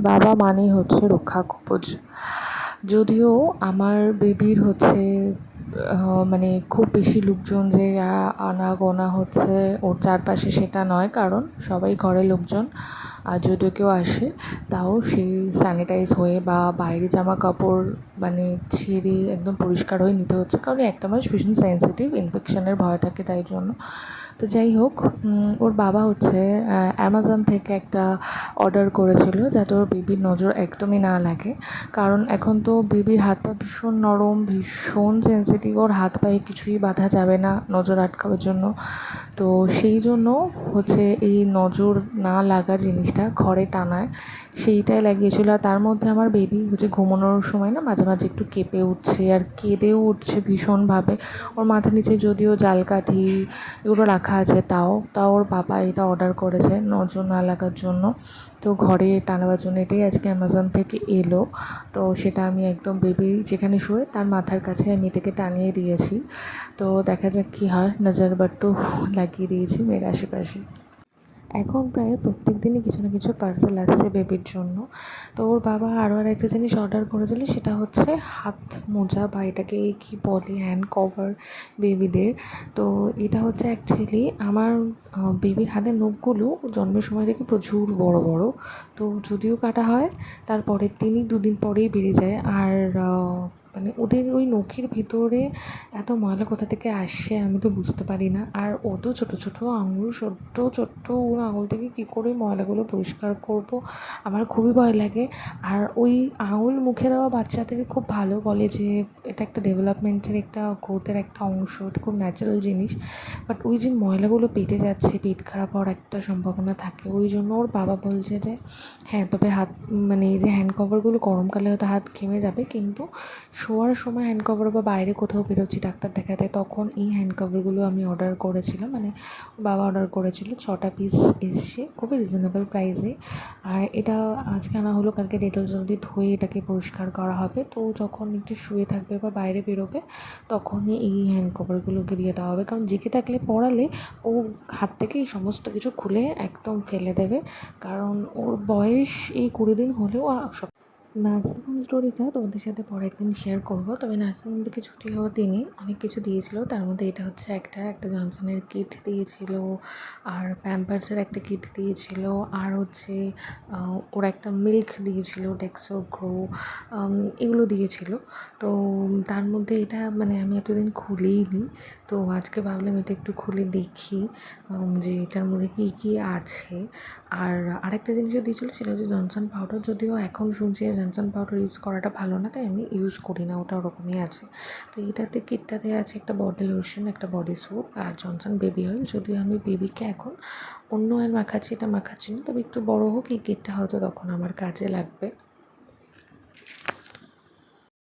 বাবা মানেই হচ্ছে রক্ষা কবচ। যদিও আমার বেবির হচ্ছে মানে খুব বেশি লোকজন যে আনাগোনা হচ্ছে ওর চারপাশে সেটা নয়, কারণ সবাই ঘরের লোকজন। আর যদিও কেউ আসে তাও সেই স্যানিটাইজ হয়ে বা বাইরে জামা কাপড় মানে ছেড়ে একদম পরিষ্কার হয়ে নিতে হচ্ছে, কারণ একটা মাস ভীষণ সেন্সিটিভ, ইনফেকশনের ভয় থাকে তাই জন্য। তো যাই হোক, ওর বাবা হচ্ছে অ্যামাজন থেকে একটা অর্ডার করেছিল যাতে ওর বেবির নজর একদমই না লাগে, কারণ এখন তো বেবির হাত পা ভীষণ নরম, ভীষণ সেন্সিটিভ, ওর হাত পায়ে কিছুই বাঁধা যাবে না নজর আটকাবার জন্য। তো সেই জন্য হচ্ছে এই নজর না লাগার জিনিসটা ঘরে টানায় সেইটাই লাগিয়েছিল। আর তার মধ্যে আমার বেবি হচ্ছে ঘুমানোর সময় না মাঝে মাঝে একটু কেঁপে উঠছে আর কেঁদেও উঠছে ভীষণভাবে। ওর মাথার নিচে যদিও জালকাঠি এগুলো রাখা আছে, তাও ওর বাবা এটা অর্ডার করেছে নজর না লাগার জন্য। তো ঘরে টানাবার জন্য এটাই আজকে অ্যামাজন থেকে এলো। তো সেটা আমি একদম বেবি যেখানে শোয় তার মাথার কাছে আমি এটাকে টানিয়ে দিয়েছি। তো দেখা যাক কী হয়, নজর বাট্টু লাগিয়ে দিয়েছি মেয়ের আশেপাশে। এখন প্রায় প্রত্যেক দিনই কিছু না কিছু পার্সেল আসছে বেবির জন্য। তো ওর বাবা আরও একটা জিনিস অর্ডার করেছিল, সেটা হচ্ছে হাত মোজা বা এটাকে কী বলে হ্যান্ড কভার বেবিদের। তো এটা হচ্ছে অ্যাকচুয়ালি আমার বেবির হাতের নখগুলো জন্মের সময় থেকে প্রচুর বড় বড়। তো যদিও কাটা হয় তারপরের দিনই দুদিন পরেই বেড়ে যায়। আর মানে ওদের ওই নখের ভিতরে এত ময়লা কোথা থেকে আসছে আমি তো বুঝতে পারি না। আর অত ছোটো ছোটো আঙুল, ছোট্ট ছোট্ট ওর আঙুল থেকে কী করে ময়লাগুলো পরিষ্কার করব, আমার খুবই ভয় লাগে। আর ওই আঙুল মুখে দেওয়া বাচ্চাদের খুব ভালো, বলে যে এটা একটা ডেভেলপমেন্টের একটা গ্রোথের একটা অংশ, এটা খুব ন্যাচারাল জিনিস। বাট ওই যে ময়লাগুলো পেটে যাচ্ছে, পেট খারাপ হওয়ার একটা সম্ভাবনা থাকে, ওই জন্য ওর বাবা বলছে যে হ্যাঁ, তবে হাত মানে এই যে হ্যান্ড কভারগুলো গরমকালে হয়তো হাত ঘেমে যাবে, কিন্তু শোয়ার সময় হ্যান্ড কভার বা বাইরে কোথাও বেরোচ্ছি ডাক্তার দেখাতে তখন এই হ্যান্ড কভারগুলো আমি অর্ডার করেছিলাম, মানে বাবা অর্ডার করেছিল। 6টা পিস এসছে খুবই রিজনেবল প্রাইসে। আর এটা আজকে আনা হলো, কালকে ডেটল জলদি ধুয়ে এটাকে পরিষ্কার করা হবে। তো যখন একটু শুয়ে থাকবে বা বাইরে বেরোবে তখনই এই হ্যান্ড কভারগুলোকে দিয়ে দেওয়া হবে, কারণ জেগে থাকলে পড়ালে ও হাত থেকে এই সমস্ত কিছু খুলে একদম ফেলে দেবে। কারণ ওর বয়স এই 20 দিন হলেও সব নার্সিং হোম স্টোরিটা তোমাদের সাথে পরে একদিন শেয়ার করবো। তবে নার্সিং হোম থেকে ছুটি হওয়ার দিনে অনেক কিছু দিয়েছিল, তার মধ্যে এটা হচ্ছে একটা জনসনের কিট দিয়েছিল, আর প্যাম্পার্সের একটা কিট দিয়েছিল, আর হচ্ছে ওর একটা মিল্ক দিয়েছিল, ডেক্সো গ্রো, এগুলো দিয়েছিল। তো তার মধ্যে এটা মানে আমি এতদিন খুলেইনি, তো আজকে ভাবলাম এটা একটু খুলে দেখি যে এটার মধ্যে কী কী আছে। আর আরেকটা জিনিসও দিয়েছিলো, সেটা হচ্ছে জনসন পাউডার। যদিও এখন শুনছি জনসন পাউডার ইউজ করাটা ভালো না, তাই আমি ইউজ করি না, ওটা ওরকমই আছে। তো এটাতে কিটটাতে আছে একটা বডি লোশন, একটা বডি সোপ আর জনসন বেবি অয়েল। যদিও আমি বেবিকে এখন অন্য অয়েল মাখাচ্ছি, এটা মাখাচ্ছি না, তবে একটু বড়ো হোক এই কিটটা হয়তো তখন আমার কাজে লাগবে।